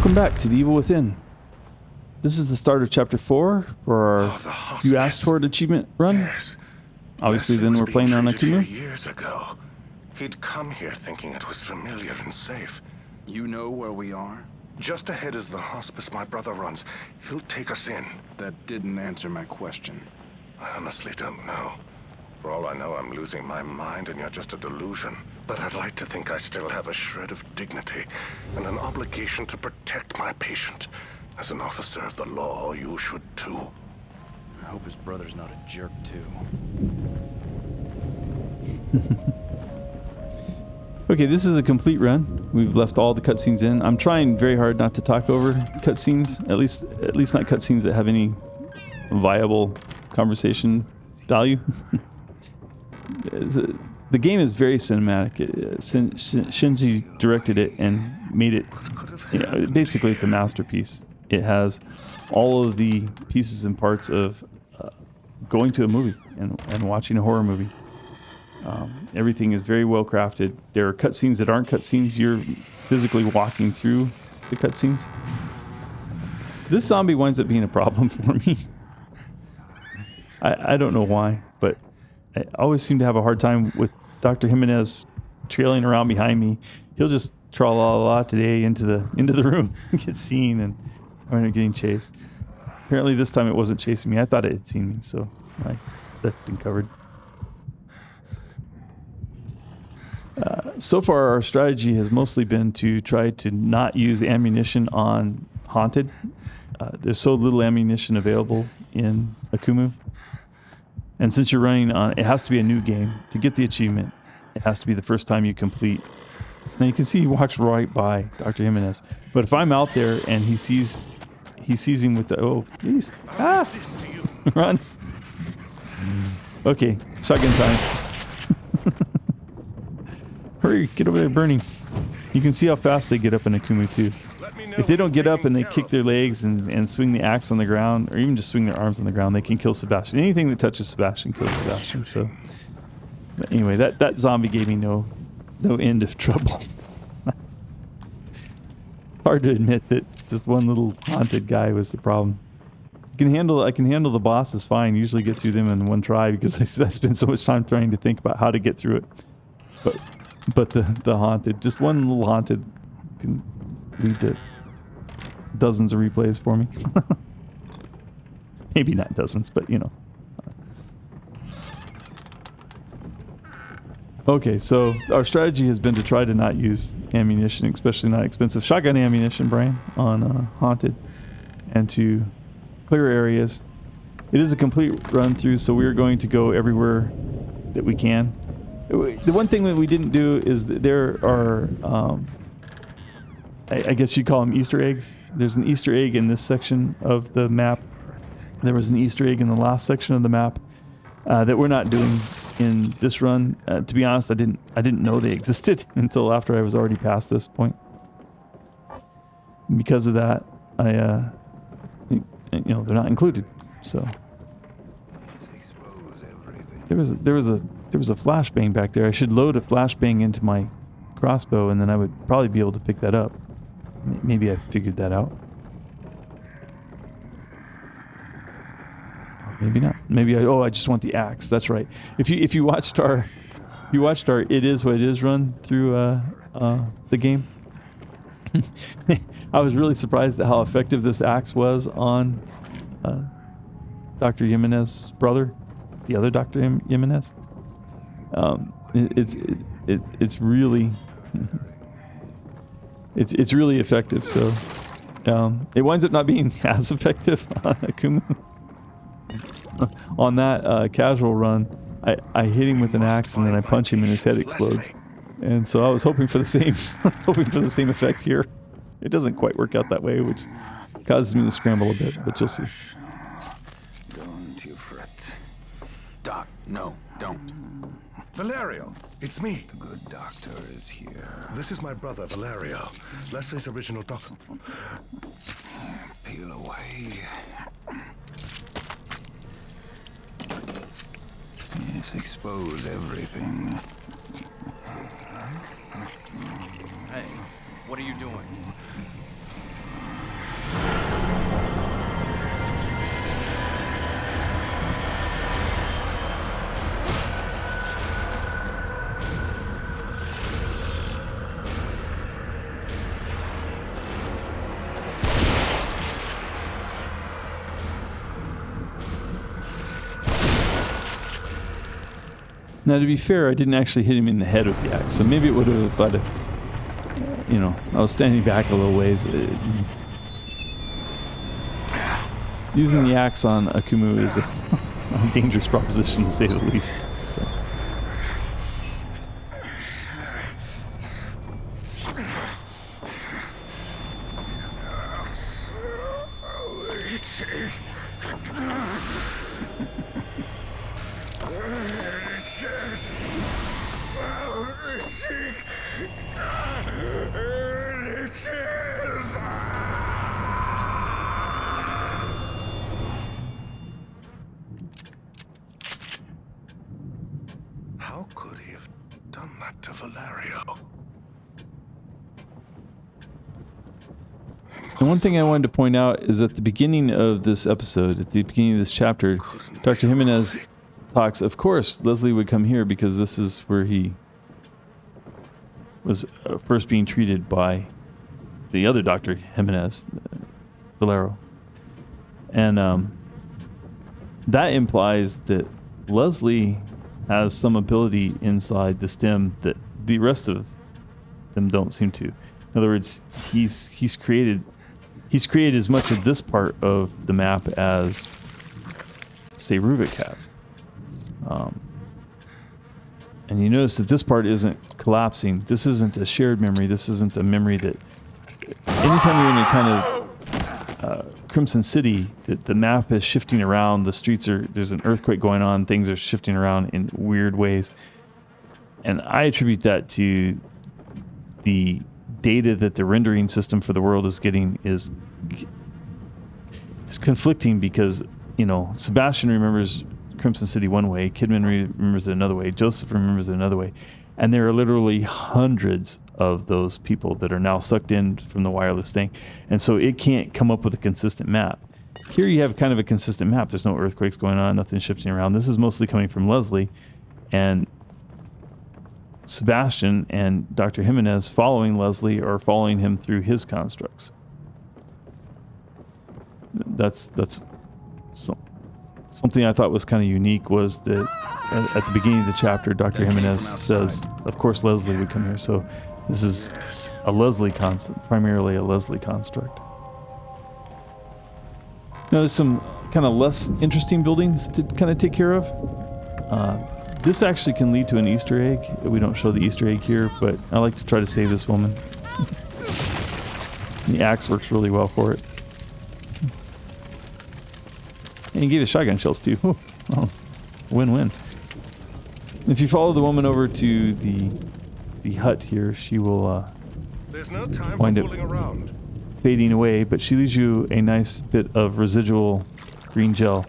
Welcome back to The Evil Within. This is the start of Chapter 4 for our You Asked For It achievement run. Yes. Obviously, Leslie then was we're playing being on treated Akumu. here years ago. He'd come here thinking it was familiar and safe. You know where we are? Just ahead is the hospice my brother runs. He'll take us in. That didn't answer my question. I honestly don't know. For all I know, I'm losing my mind and you're just a delusion. But I'd like to think I still have a shred of dignity and an obligation to protect my patient. As an officer of the law, you should too. I hope his brother's not a jerk, too. Okay, this is a complete run. We've left all the cutscenes in. I'm trying very hard not to talk over cutscenes, at least not cutscenes that have any viable conversation value. The game is very cinematic. Shinji directed it and made it, basically it's a masterpiece. It has all of the pieces and parts of going to a movie and watching a horror movie. Everything is very well crafted. There are cutscenes that aren't cutscenes. You're physically walking through the cutscenes. This zombie winds up being a problem for me. I don't know why, but I always seem to have a hard time with Dr. Jimenez trailing around behind me. He'll just tra-la-la today into the room, get seen, and I end up getting chased. Apparently this time it wasn't chasing me. I thought it had seen me, so that's been covered. So far, our strategy has mostly been to try to not use ammunition on Haunted. There's so little ammunition available in Akumu. And since you're running on, it has to be a new game. To get the achievement, it has to be the first time you complete. Now you can see he walks right by Dr. Jimenez. But if I'm out there and he sees him with the, oh, please, run. Okay, shotgun time. Hurry, get over there, burning. You can see how fast they get up in Akumu too. If they don't get up and they kick their legs and swing the axe on the ground, or even just swing their arms on the ground, they can kill Sebastian. Anything that touches Sebastian kills Sebastian. So, but anyway, that zombie gave me no end of trouble. Hard to admit that just one little haunted guy was the problem. I can handle the bosses fine. Usually get through them in one try because I spend so much time trying to think about how to get through it. But the haunted, just one little haunted can lead to dozens of replays for me. Maybe not dozens, but you know. Okay, so our strategy has been to try to not use ammunition, especially not expensive shotgun ammunition, Brian, on Haunted, and to clear areas. It is a complete run through, so we're going to go everywhere that we can. The one thing that we didn't do is that there are, I guess you'd call them Easter eggs. There's an Easter egg in this section of the map. There was an Easter egg in the last section of the map that we're not doing in this run. To be honest, I didn't know they existed until after I was already past this point. And because of that, they're not included. So there was a flashbang back there. I should load a flashbang into my crossbow, and then I would probably be able to pick that up. Maybe I figured that out. Maybe not. Maybe I just want the axe. That's right. If you watched our It Is What It Is run through the game, I was really surprised at how effective this axe was on Dr. Jimenez's brother, the other Dr. Jimenez. It's really it's really effective. So it winds up not being as effective on Akumu. On that casual run, I hit him with an axe and then I punch him and his head explodes. And so I was hoping for the same effect here. It doesn't quite work out that way, which causes me to scramble a bit, but you'll see. Don't you fret. Doc, no, don't. Valerio, it's me. The good doctor is here. This is my brother, Valerio. Leslie's original doctor. Peel away. Yes, expose everything. Hey, what are you doing? Now, to be fair, I didn't actually hit him in the head with the axe, so maybe it would have if I'd, you know, I was standing back a little ways. Using the axe on Akumu is a dangerous proposition, to say the least. So. How could he have done that to Valerio? And one thing I wanted to point out is at the beginning of this episode, at the beginning of this chapter, Dr. Jimenez talks, of course, Leslie would come here because this is where he was first being treated by the other Dr. Jimenez, Valerio. And that implies that Leslie has some ability inside the stem that the rest of them don't seem to. In other words, he's created as much of this part of the map as, say, Ruvik has. And you notice that this part isn't collapsing. This isn't a shared memory. This isn't a memory that... Anytime you're in a kind of Crimson City, the map is shifting around. The streets are... There's an earthquake going on. Things are shifting around in weird ways. And I attribute that to the data that the rendering system for the world is getting is conflicting because, you know, Sebastian remembers Crimson City one way, Kidman remembers it another way, Joseph remembers it another way, and there are literally hundreds of those people that are now sucked in from the wireless thing, and so it can't come up with a consistent map. Here you have kind of a consistent map. There's no earthquakes going on, nothing shifting around. This is mostly coming from Leslie, and Sebastian and Dr. Jimenez following Leslie or following him through his constructs. That's something I thought was kind of unique was that at the beginning of the chapter, Dr. Jimenez says, of course Leslie would come here. So this is a Leslie primarily a Leslie construct. Now there's some kind of less interesting buildings to kind of take care of. This actually can lead to an Easter egg. We don't show the Easter egg here, but I like to try to save this woman. The axe works really well for it. And he gave us shotgun shells too. Well, win-win. If you follow the woman over to the hut here, she will There's no time wind for up fooling around. fading away, but she leaves you a nice bit of residual green gel.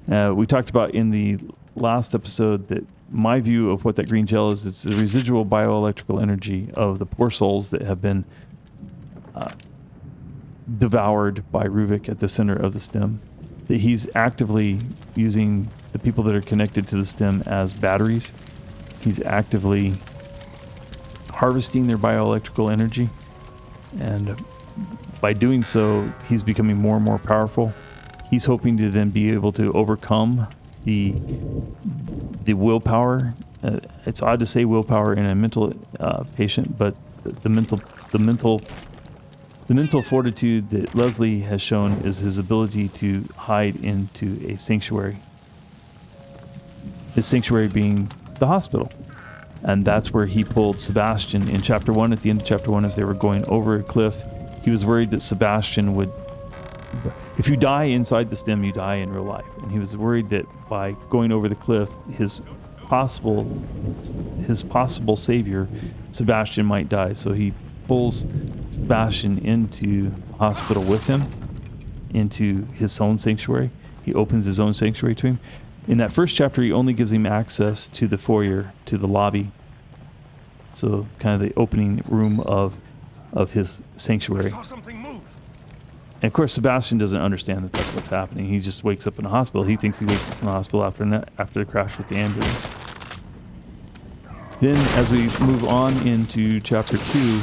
We talked about in the last episode that my view of what that green gel is, it's the residual bioelectrical energy of the poor souls that have been devoured by Ruvik at the center of the stem. That he's actively using the people that are connected to the stem as batteries. He's actively harvesting their bioelectrical energy, and by doing so, he's becoming more and more powerful. He's hoping to then be able to overcome the willpower. It's odd to say willpower in a mental patient, but the mental fortitude that Leslie has shown is his ability to hide into a sanctuary. His sanctuary being the hospital. And that's where he pulled Sebastian in chapter 1. At the end of chapter 1, as they were going over a cliff, he was worried that Sebastian would... If you die inside the stem, you die in real life. And he was worried that by going over the cliff, his possible savior, Sebastian, might die. So he pulls Sebastian into the hospital with him, into his own sanctuary. He opens his own sanctuary to him. In that first chapter, he only gives him access to the foyer, to the lobby. So kind of the opening room of his sanctuary. Saw something move. And of course, Sebastian doesn't understand that that's what's happening. He just wakes up in a hospital. He thinks he wakes up in the hospital after the crash with the ambulance. Then, as we move on into chapter 2,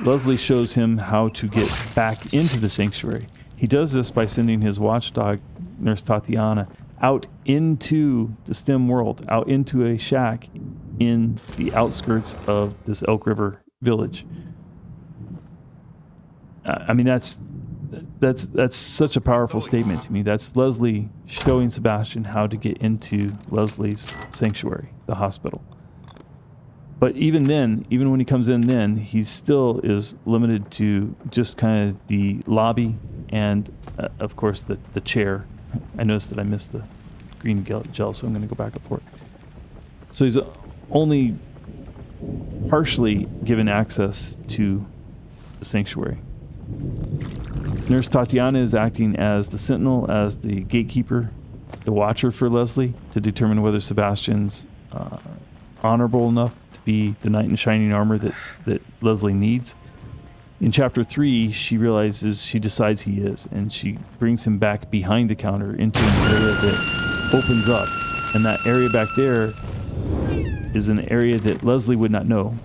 Leslie shows him how to get back into the sanctuary. He does this by sending his watchdog, Nurse Tatiana, out into the STEM world, out into a shack in the outskirts of this Elk River village. I mean, that's such a powerful statement to me. That's Leslie showing Sebastian how to get into Leslie's sanctuary, the hospital. But even then, even when he comes in then, he still is limited to just kind of the lobby and, of course, the chair. I noticed that I missed the green gel, so I'm going to go back up for it. So he's only partially given access to the sanctuary. Nurse Tatiana is acting as the sentinel, as the gatekeeper, the watcher for Leslie, to determine whether Sebastian's honorable enough to be the knight in shining armor that Leslie needs. In chapter 3, she decides he is, and she brings him back behind the counter into an area that opens up. And that area back there is an area that Leslie would not know.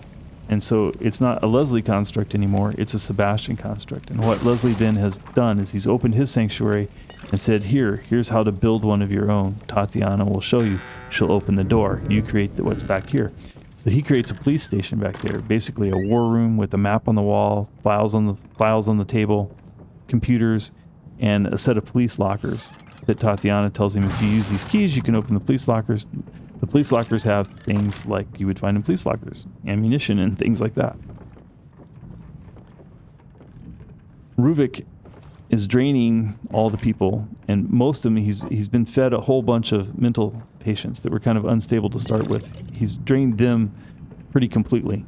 And so it's not a Leslie construct anymore, it's a Sebastian construct. And what Leslie then has done is he's opened his sanctuary and said, here's how to build one of your own. Tatiana will show you. She'll open the door. You create what's back here. So he creates a police station back there, basically a war room with a map on the wall, files on the table, computers, and a set of police lockers that Tatiana tells him if you use these keys, you can open the police lockers. The police lockers have things like you would find in police lockers, ammunition and things like that. Ruvik is draining all the people, and most of them, he's been fed a whole bunch of mental patients that were kind of unstable to start with. He's drained them pretty completely.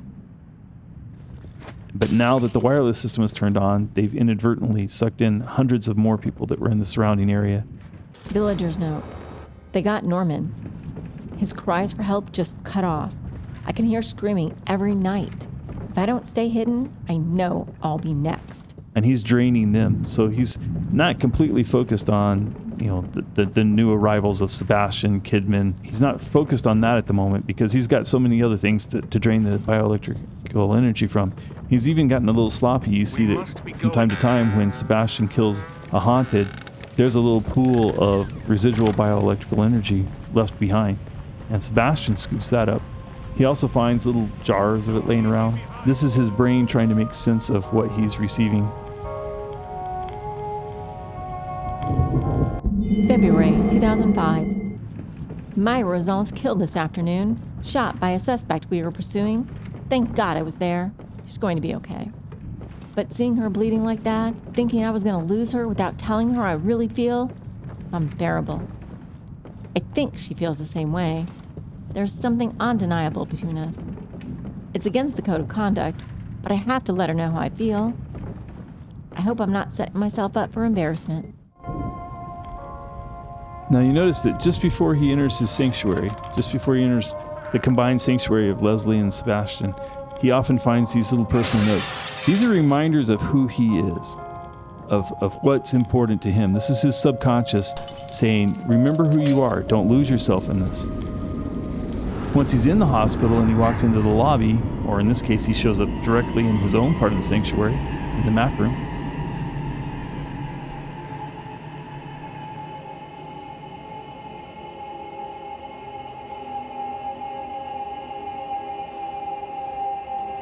But now that the wireless system is turned on, they've inadvertently sucked in hundreds of more people that were in the surrounding area. Villagers note. They got Norman. His cries for help just cut off. I can hear screaming every night. If I don't stay hidden, I know I'll be next. And he's draining them. So he's not completely focused on, the new arrivals of Sebastian, Kidman. He's not focused on that at the moment because he's got so many other things to drain the bioelectrical energy from. He's even gotten a little sloppy. You see that from time to time when Sebastian kills a haunted, there's a little pool of residual bioelectrical energy left behind. And Sebastian scoops that up. He also finds little jars of it laying around. This is his brain trying to make sense of what he's receiving. February 2005. Myra was almost killed this afternoon, shot by a suspect we were pursuing. Thank God I was there. She's going to be okay. But seeing her bleeding like that, thinking I was going to lose her without telling her how I really feel, it's unbearable. I think she feels the same way. There's something undeniable between us. It's against the code of conduct, but I have to let her know how I feel. I hope I'm not setting myself up for embarrassment. Now you notice that just before he enters his sanctuary, just before he enters the combined sanctuary of Leslie and Sebastian, he often finds these little personal notes. These are reminders of who he is, of what's important to him. This is his subconscious saying, remember who you are, don't lose yourself in this. Once he's in the hospital and he walks into the lobby, or in this case he shows up directly in his own part of the sanctuary, in the map room,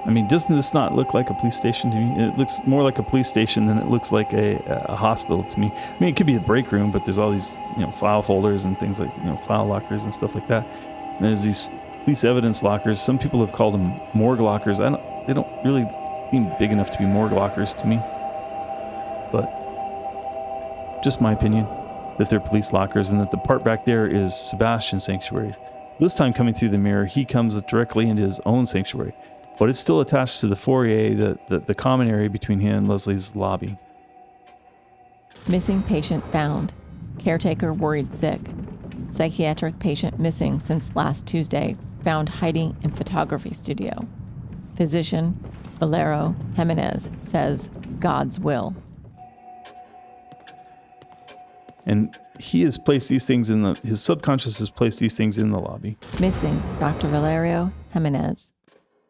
I mean, doesn't this not look like a police station to me? It looks more like a police station than it looks like a hospital to me. I mean, it could be a break room, but there's all these, file folders and things like, file lockers and stuff like that. And there's these police evidence lockers. Some people have called them morgue lockers. They don't really seem big enough to be morgue lockers to me. But just my opinion, that they're police lockers and that the part back there is Sebastian's sanctuary. This time coming through the mirror, he comes directly into his own sanctuary. But it's still attached to the foyer, the common area between him and Leslie's lobby. Missing patient found. Caretaker worried sick. Psychiatric patient missing since last Tuesday, found hiding in photography studio. Physician Valerio Jimenez says God's will. And he has placed these things his subconscious has placed these things in the lobby. Missing Dr. Valerio Jimenez,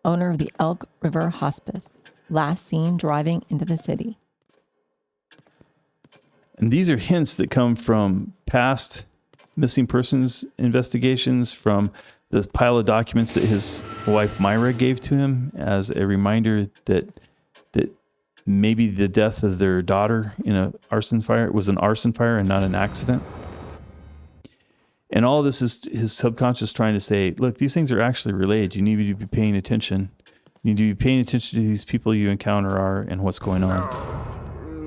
owner of the Elk River Hospice, last seen driving into the city. And these are hints that come from past missing persons investigations, from this pile of documents that his wife Myra gave to him as a reminder that maybe the death of their daughter in an arson fire was an arson fire and not an accident. And all this is his subconscious trying to say, look, these things are actually related. You need to be paying attention. You need to be paying attention to these people you encounter are and what's going on.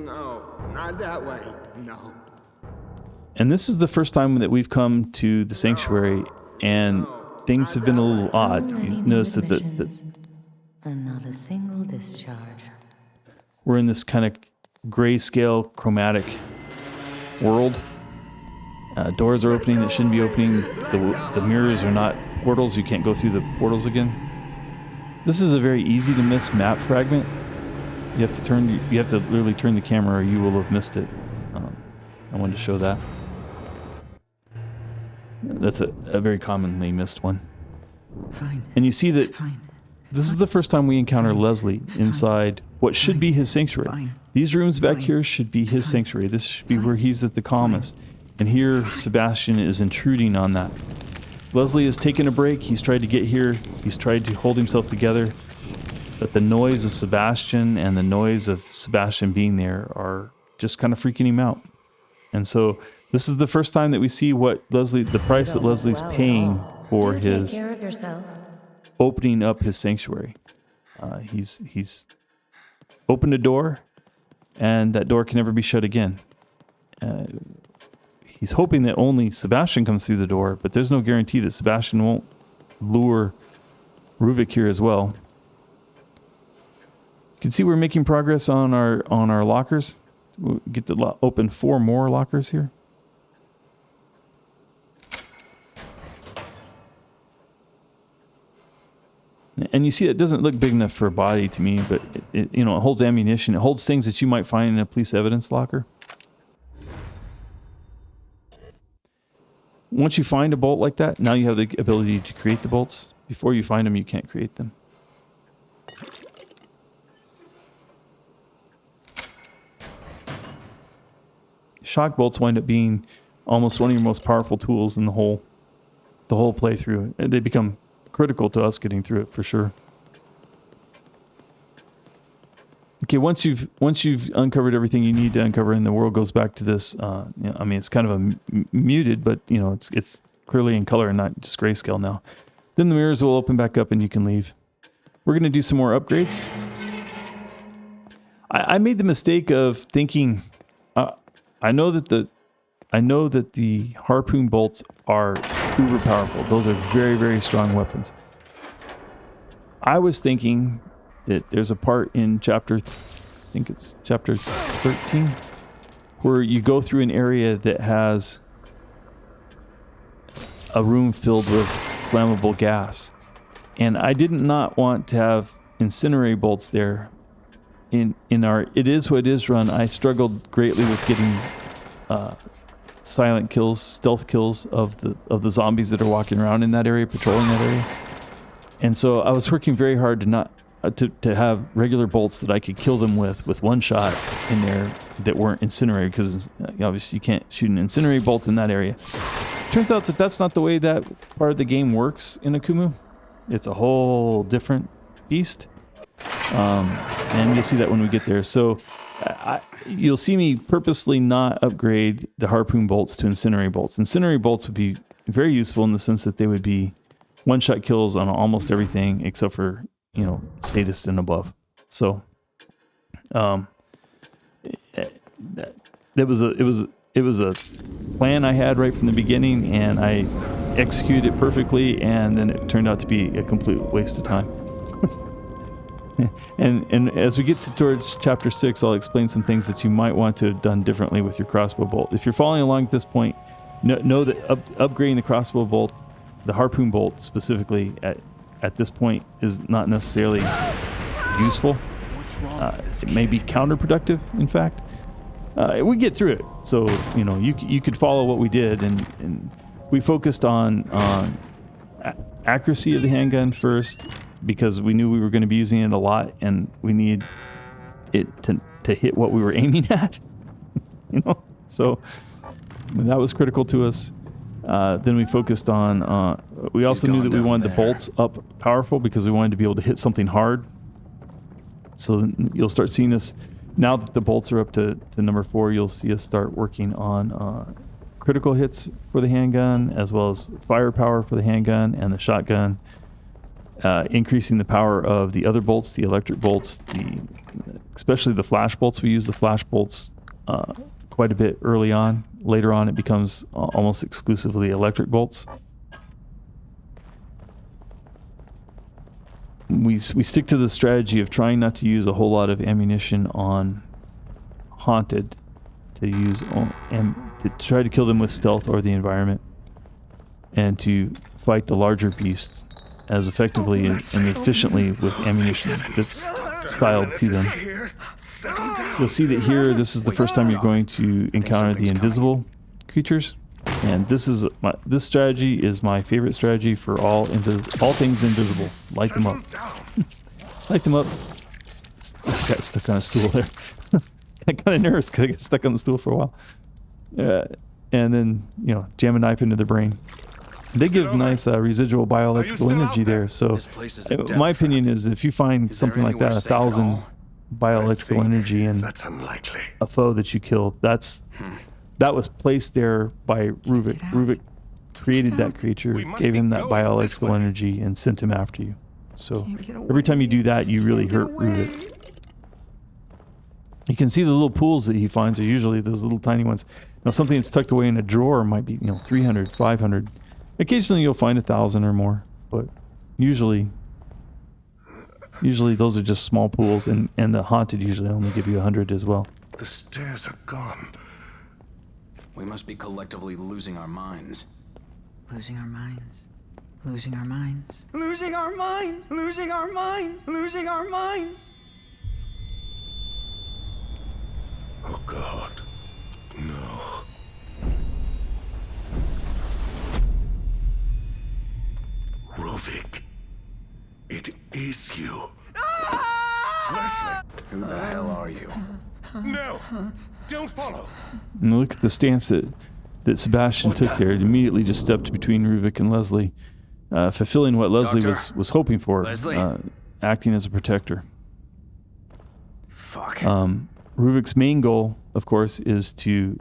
No, not that way. No. And this is the first time that we've come to the sanctuary, and things have been a little odd. You notice that and not a single discharge. we're in this kind of grayscale chromatic world. Doors are opening that shouldn't be opening. The mirrors are not portals. You can't go through the portals again. This is a very easy to miss map fragment. You have to literally turn the camera or you will have missed it. I wanted to show that. That's a very commonly missed one. Fine. And you see that Fine. this is the first time we encounter Leslie inside what should be his sanctuary. Fine. These rooms back Fine. here should be his sanctuary. This should be where he's at the calmest. And here Sebastian is intruding on that. Leslie has taken a break. He's tried to get here. He's tried to hold himself together. But the noise of Sebastian and the noise of Sebastian being there are just kind of freaking him out. And so this is the first time that we see what the price that Leslie's paying for his Take care of yourself. opening up his sanctuary. He's opened a door, and that door can never be shut again. He's hoping that only Sebastian comes through the door, but there's no guarantee that Sebastian won't lure Ruvik here as well. You can see we're making progress on our lockers. We'll get to open 4 more lockers here. And you see it doesn't look big enough for a body to me, but it holds ammunition. It holds things that you might find in a police evidence locker. Once you find a bolt like that, now you have the ability to create the bolts. Before you find them, you can't create them. Shock bolts wind up being almost one of your most powerful tools in the whole playthrough. And they become critical to us getting through it for sure. Okay, once you've uncovered everything you need to uncover, and the world goes back to this. It's kind of muted, but it's clearly in color and not just grayscale now. Then the mirrors will open back up and you can leave. We're going to do some more upgrades. I made the mistake of thinking. I know that the harpoon bolts are uber powerful. Those are very, very strong weapons. I was thinking that there's a part in chapter 13, where you go through an area that has a room filled with flammable gas. And I did not want to have incendiary bolts there. In our It Is What It Is run, I struggled greatly with getting silent kills, stealth kills of the zombies that are walking around in that area, patrolling that area. And so I was working very hard to not to have regular bolts that I could kill them with one shot in there that weren't incinerated, because obviously you can't shoot an incendiary bolt in that area. Turns out that that's not the way that part of the game works in Akumu. It's a whole different beast. And you'll see that when we get there. So you'll see me purposely not upgrade the harpoon bolts to incendiary bolts. Incendiary bolts would be very useful in the sense that they would be one-shot kills on almost everything except for, sadist and above. So it was a plan I had right from the beginning, and I executed it perfectly, and then it turned out to be a complete waste of time. And as we get towards chapter 6, I'll explain some things that you might want to have done differently with your crossbow bolt. If you're following along at this point, know that upgrading the crossbow bolt, the harpoon bolt specifically, at this point is not necessarily useful. It may be counterproductive, in fact. We get through it. So, you could follow what we did, and we focused on accuracy of the handgun first, because we knew we were going to be using it a lot, and we need it to hit what we were aiming at. So that was critical to us. Then we focused on. We also knew that we wanted the bolts up powerful because we wanted to be able to hit something hard. So you'll start seeing us now that the bolts are up to number 4. You'll see us start working on critical hits for the handgun, as well as firepower for the handgun and the shotgun. Increasing the power of the other bolts, the electric bolts, especially the flash bolts. We use the flash bolts quite a bit early on. Later on, it becomes almost exclusively electric bolts. We stick to the strategy of trying not to use a whole lot of ammunition on Haunted, to try to kill them with stealth or the environment, and to fight the larger beasts as effectively and efficiently with ammunition that's styled to them. You'll see that here, this is the first time you're going to encounter the invisible creatures, and this strategy is my favorite strategy for all things invisible. Light them up. Light them up. Got stuck on a stool there. I got kind of nervous because I got stuck on the stool for a while. And then, jam a knife into the brain. They give nice residual bioelectrical energy there. So my opinion is if you find something like that, 1,000 bioelectrical energy in a foe that you killed, that was placed there by Ruvik. Ruvik created that creature, gave him that bioelectrical energy, and sent him after you. So every time you do that, you really hurt Ruvik. You can see the little pools that he finds are usually those little tiny ones. Now something that's tucked away in a drawer might be 300, 500. Occasionally you'll find 1,000 or more, but usually those are just small pools, and the Haunted usually only give you 100 as well. The stairs are gone. We must be collectively losing our minds. Losing our minds. Losing our minds. Losing our minds. Losing our minds. Losing our minds. Oh God, no. Ruvik, it is you. Leslie! Who the hell are you? No! Don't follow! And look at the stance that Sebastian took there. It immediately just stepped between Ruvik and Leslie, fulfilling what Leslie was hoping for, acting as a protector. Fuck. Ruvik's main goal, of course, is to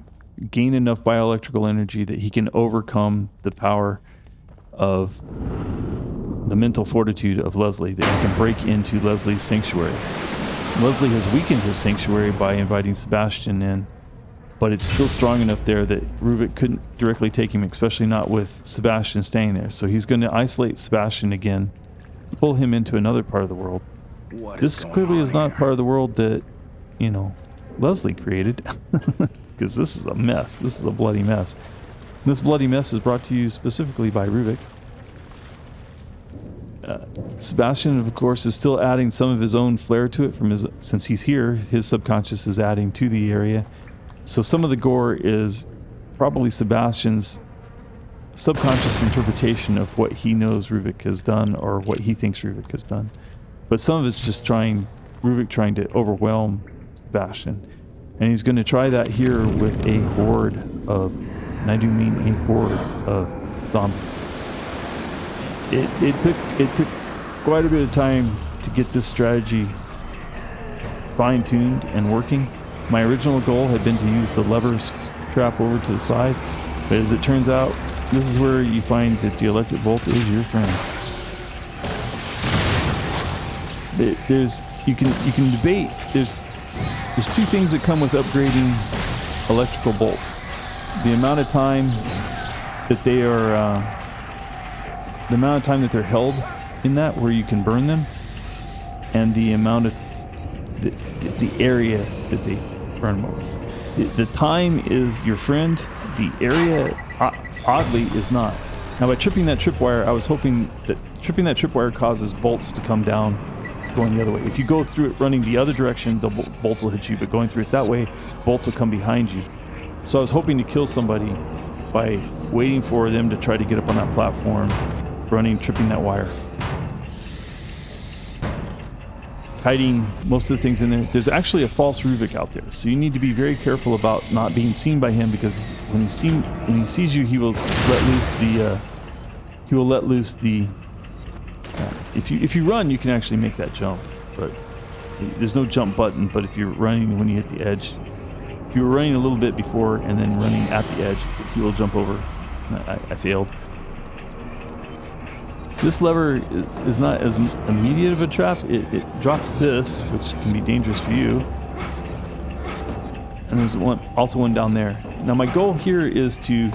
gain enough bioelectrical energy that he can overcome the power of the mental fortitude of Leslie, that he can break into Leslie's sanctuary. Leslie has weakened his sanctuary by inviting Sebastian in, but it's still strong enough there that Ruvik couldn't directly take him, especially not with Sebastian staying there. So he's going to isolate Sebastian again, pull him into another part of the world. This clearly is not part of the world that, Leslie created, because this is a mess. This is a bloody mess. This bloody mess is brought to you specifically by Ruvik. Sebastian, of course, is still adding some of his own flair to it since he's here. His subconscious is adding to the area. So some of the gore is probably Sebastian's subconscious interpretation of what he knows Ruvik has done, or what he thinks Ruvik has done. But some of it's just Ruvik trying to overwhelm Sebastian. And he's going to try that here with a horde of, and I do mean a horde of zombies. It took quite a bit of time to get this strategy fine-tuned and working. My original goal had been to use the lever trap over to the side, but as it turns out, this is where you find that the electric bolt is your friend. You can debate. There's two things that come with upgrading electrical bolts: the amount of time that they are, the amount of time that they're held in that where you can burn them, and the amount of the area that they burn them over. The time is your friend. The area, oddly, is not. Now, by tripping that tripwire, I was hoping that tripping that tripwire causes bolts to come down, going the other way. If you go through it running the other direction, the bolts will hit you, but going through it that way, bolts will come behind you. So I was hoping to kill somebody by waiting for them to try to get up on that platform, tripping that wire. hiding most of the things in there. There's actually a false Ruvik out there, so you need to be very careful about not being seen by him, because when he sees you, he will let loose the. If you run, you can actually make that jump, but there's no jump button. But if you're running when you hit the edge, if you were running a little bit before and then running at the edge, he will jump over. I failed. This lever is not as immediate of a trap. It drops this, which can be dangerous for you. And there's also one down there. Now my goal here is to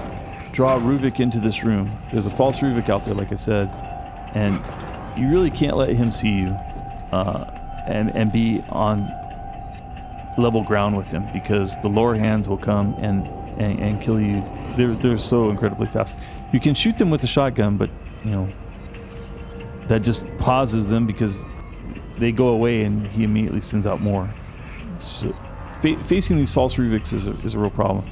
draw Ruvik into this room. There's a false Ruvik out there, like I said, and you really can't let him see you and be on level ground with him, because the lower hands will come and kill you. They're so incredibly fast. You can shoot them with a shotgun, but you know, that just pauses them because they go away and he immediately sends out more. So facing these false Ruviks is a real problem.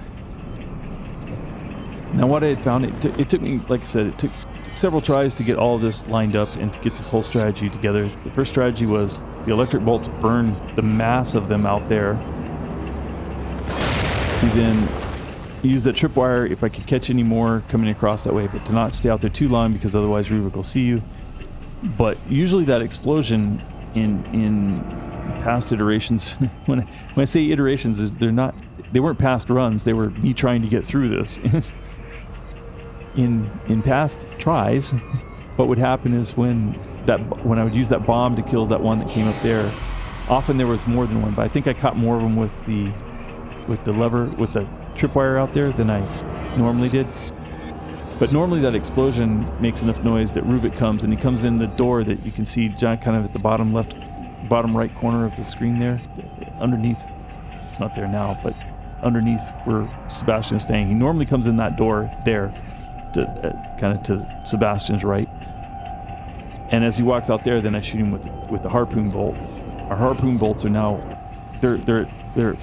Now what I had found, it took me, like I said, it took several tries to get all of this lined up and to get this whole strategy together. The first strategy was the electric bolts burn the mass of them out there, to then use that tripwire if I could catch any more coming across that way, but to not stay out there too long because otherwise Ruvik will see you. But usually that explosion in past iterations, when I say iterations, they weren't past runs, they were me trying to get through this. in past tries, what would happen is when I would use that bomb to kill that one that came up there, often there was more than one, but I think I caught more of them with the tripwire out there than I normally did. But normally that explosion makes enough noise that Ruvik comes, and he comes in the door that you can see kind of at the bottom right corner of the screen there, underneath. It's not there now, but underneath where Sebastian is staying. He normally comes in that door there, kind of to Sebastian's right. And as he walks out there, then I shoot him with the harpoon bolt. Our harpoon bolts are now they're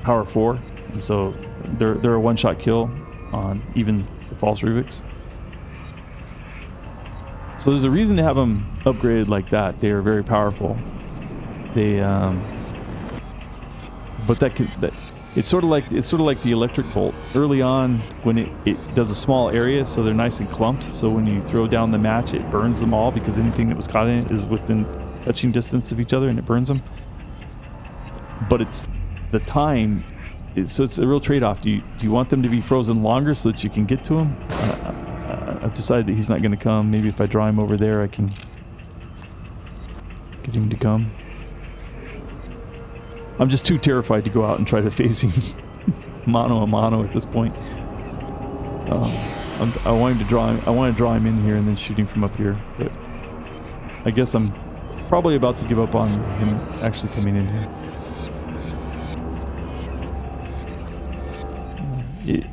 power 4, and so they're a one-shot kill on even the false Ruviks. So there's a reason to have them upgraded like that. They are very powerful. They but it's sort of like the electric bolt. Early on, when it does a small area, so they're nice and clumped. So when you throw down the match, it burns them all, because anything that was caught in it is within touching distance of each other, and it burns them. But it's the time. So it's a real trade-off. Do you want them to be frozen longer so that you can get to them? I've decided that he's not going to come. Maybe if I draw him over there, I can get him to come. I'm just too terrified to go out and try to face him mano a mano at this point. I wanted to draw him. I want to draw him in here and then shoot him from up here. But I guess I'm probably about to give up on him actually coming in here.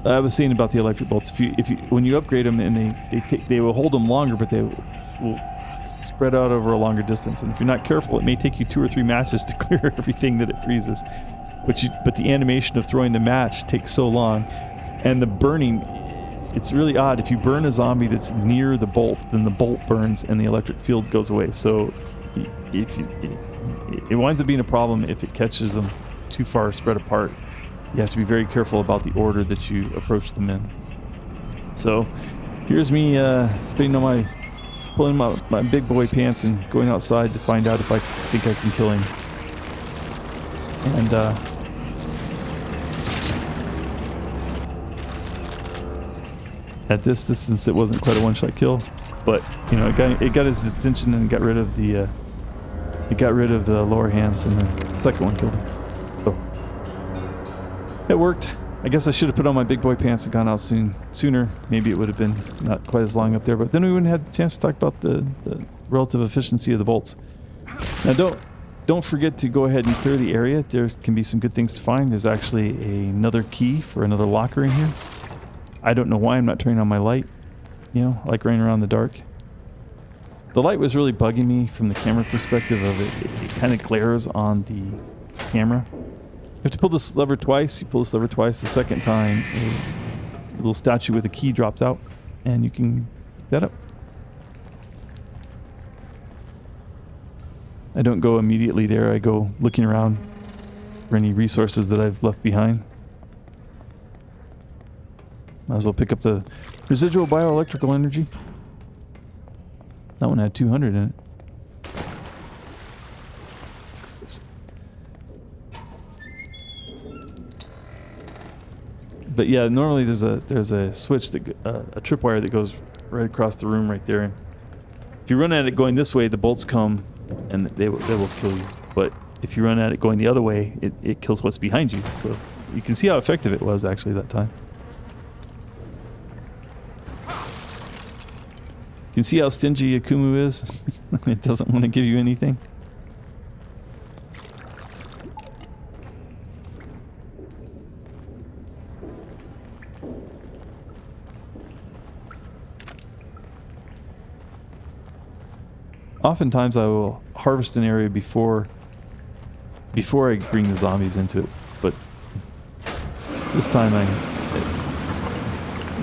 I was saying about the electric bolts. When you upgrade them, and they will hold them longer, but they will spread out over a longer distance. And if you're not careful, it may take you 2 or 3 matches to clear everything that it freezes. But the animation of throwing the match takes so long, and the burning. It's really odd. If you burn a zombie that's near the bolt, then the bolt burns and the electric field goes away. So it winds up being a problem if it catches them too far spread apart. You have to be very careful about the order that you approach them in. So here's me pulling my big boy pants and going outside to find out if I think I can kill him. And at this distance, it wasn't quite a one-shot kill, but you know, it got his attention and got rid of the lower hands, and the second one killed him. So it worked. I guess I should have put on my big boy pants and gone out sooner. Maybe it would have been not quite as long up there, but then we wouldn't have had the chance to talk about the relative efficiency of the bolts. Now don't forget to go ahead and clear the area. There can be some good things to find. There's actually another key for another locker in here. I don't know why I'm not turning on my light. You know, I like running around in the dark. The light was really bugging me from the camera perspective of it. It kind of glares on the camera. You have to pull this lever twice. You pull this lever twice. The second time, a little statue with a key drops out, and you can pick that up. I don't go immediately there. I go looking around for any resources that I've left behind. Might as well pick up the residual bioelectrical energy. That one had 200 in it. But yeah, normally there's a switch that a tripwire that goes right across the room right there. If you run at it going this way, the bolts come and they will kill you. But if you run at it going the other way, it kills what's behind you. So you can see how effective it was actually that time. You can see how stingy Akumu is. It doesn't want to give you anything. Oftentimes I will harvest an area before I bring the zombies into it, but this time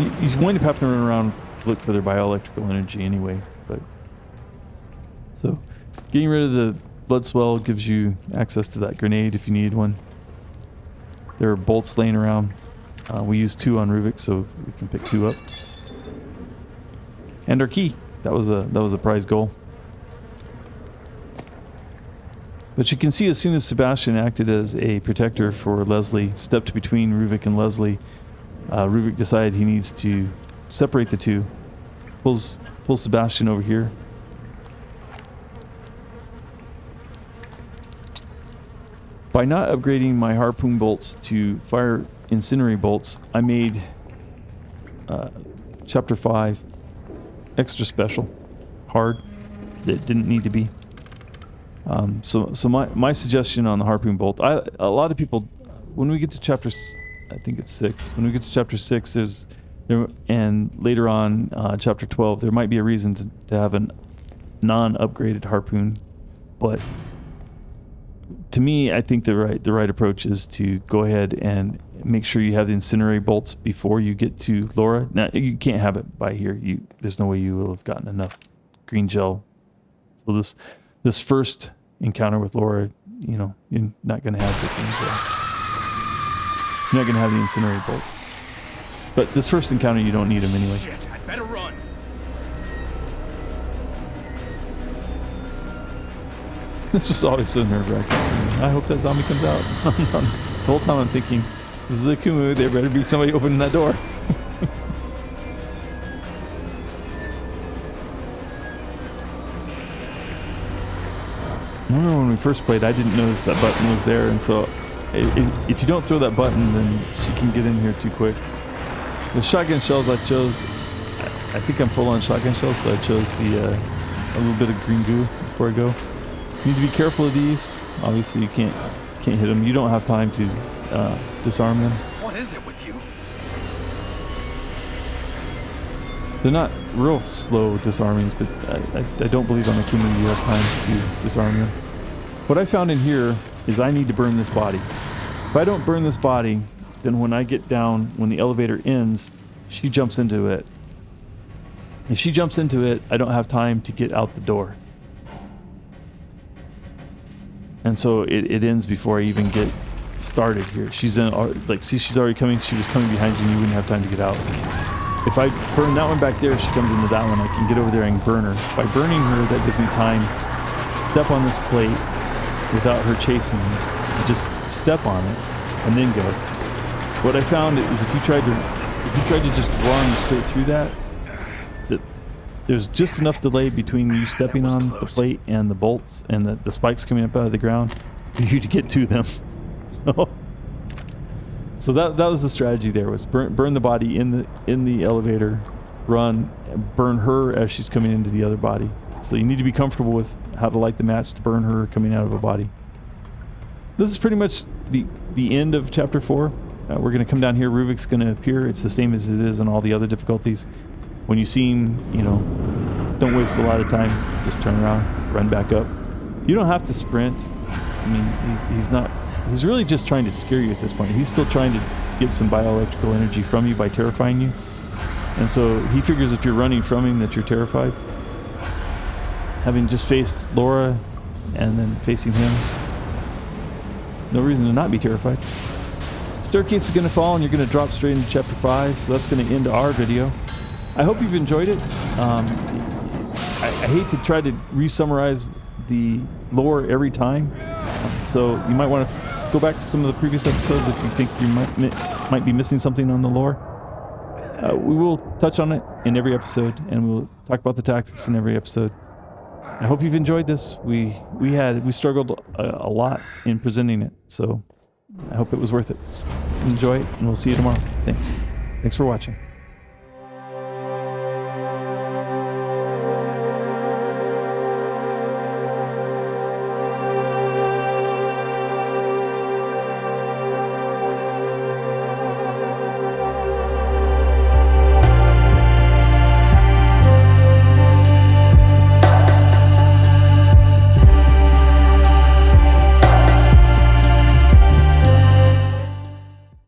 you wind up having to run around to look for their bioelectrical energy anyway. But so getting rid of the blood swell gives you access to that grenade if you need one. There are bolts laying around. We use 2 on Ruvik, so we can pick 2 up. And our key. That was a prize goal. But you can see as soon as Sebastian acted as a protector for Leslie, stepped between Ruvik and Leslie, Ruvik decided he needs to separate the two. Pulls Sebastian over here. By not upgrading my harpoon bolts to fire incendiary bolts, I made Chapter 5 extra special, hard, that didn't need to be. So my suggestion on the harpoon bolt, a lot of people, when we get to chapter, I think it's 6, when we get to chapter 6, and later on chapter 12, there might be a reason to have a non-upgraded harpoon, but to me, I think the right approach is to go ahead and make sure you have the incendiary bolts before you get to Laura. Now you can't have it by here. There's no way you will have gotten enough green gel. So this first encounter with Laura, you're not going to have the green gel. You're not going to have the incendiary bolts. But this first encounter, you don't need them anyway. Shit, I'd better run. This was always so nerve-wracking. I hope that zombie comes out. The whole time I'm thinking, this is Akumu, there better be somebody opening that door. I remember when we first played, I didn't notice that button was there, and so if you don't throw that button, then she can get in here too quick. The shotgun shells I chose, I think I'm full on shotgun shells, so I chose a little bit of green goo before I go. You need to be careful of these. Obviously, you can't hit them. You don't have time to disarm them. What is it with you? They're not real slow disarmings, but I don't believe on Akumu you have time to disarm them. What I found in here is I need to burn this body. If I don't burn this body, then when I get down, when the elevator ends, she jumps into it. If she jumps into it, I don't have time to get out the door. And so it ends before I even get started here. She's she's already coming. She was coming behind you and you wouldn't have time to get out. If I burn that one back there, she comes into that one, I can get over there and burn her. By burning her, that gives me time to step on this plate without her chasing me. Just step on it and then go. What I found is if you tried to just run straight through that there's just enough delay between you stepping on the plate and the bolts and the spikes coming up out of the ground for you to get to them. So that was the strategy there, was burn the body in the elevator, run, and burn her as she's coming into the other body. So you need to be comfortable with how to light the match to burn her coming out of a body. This is pretty much the end of chapter 4. We're going to come down here. Ruvik's going to appear. It's the same as it is in all the other difficulties. When you see him, don't waste a lot of time. Just turn around, run back up. You don't have to sprint. I mean, he's really just trying to scare you at this point. He's still trying to get some bioelectrical energy from you by terrifying you. And so he figures if you're running from him that you're terrified. Having just faced Laura and then facing him. No reason to not be terrified. Staircase is going to fall and you're going to drop straight into chapter 5, so that's going to end our video. I hope you've enjoyed it. I hate to try to re-summarize the lore every time, so you might want to go back to some of the previous episodes if you think you might be missing something on the lore. We will touch on it in every episode, and we'll talk about the tactics in every episode. I hope you've enjoyed this. We struggled a lot in presenting it, so I hope it was worth it. Enjoy it, and we'll see you tomorrow. Thanks for watching.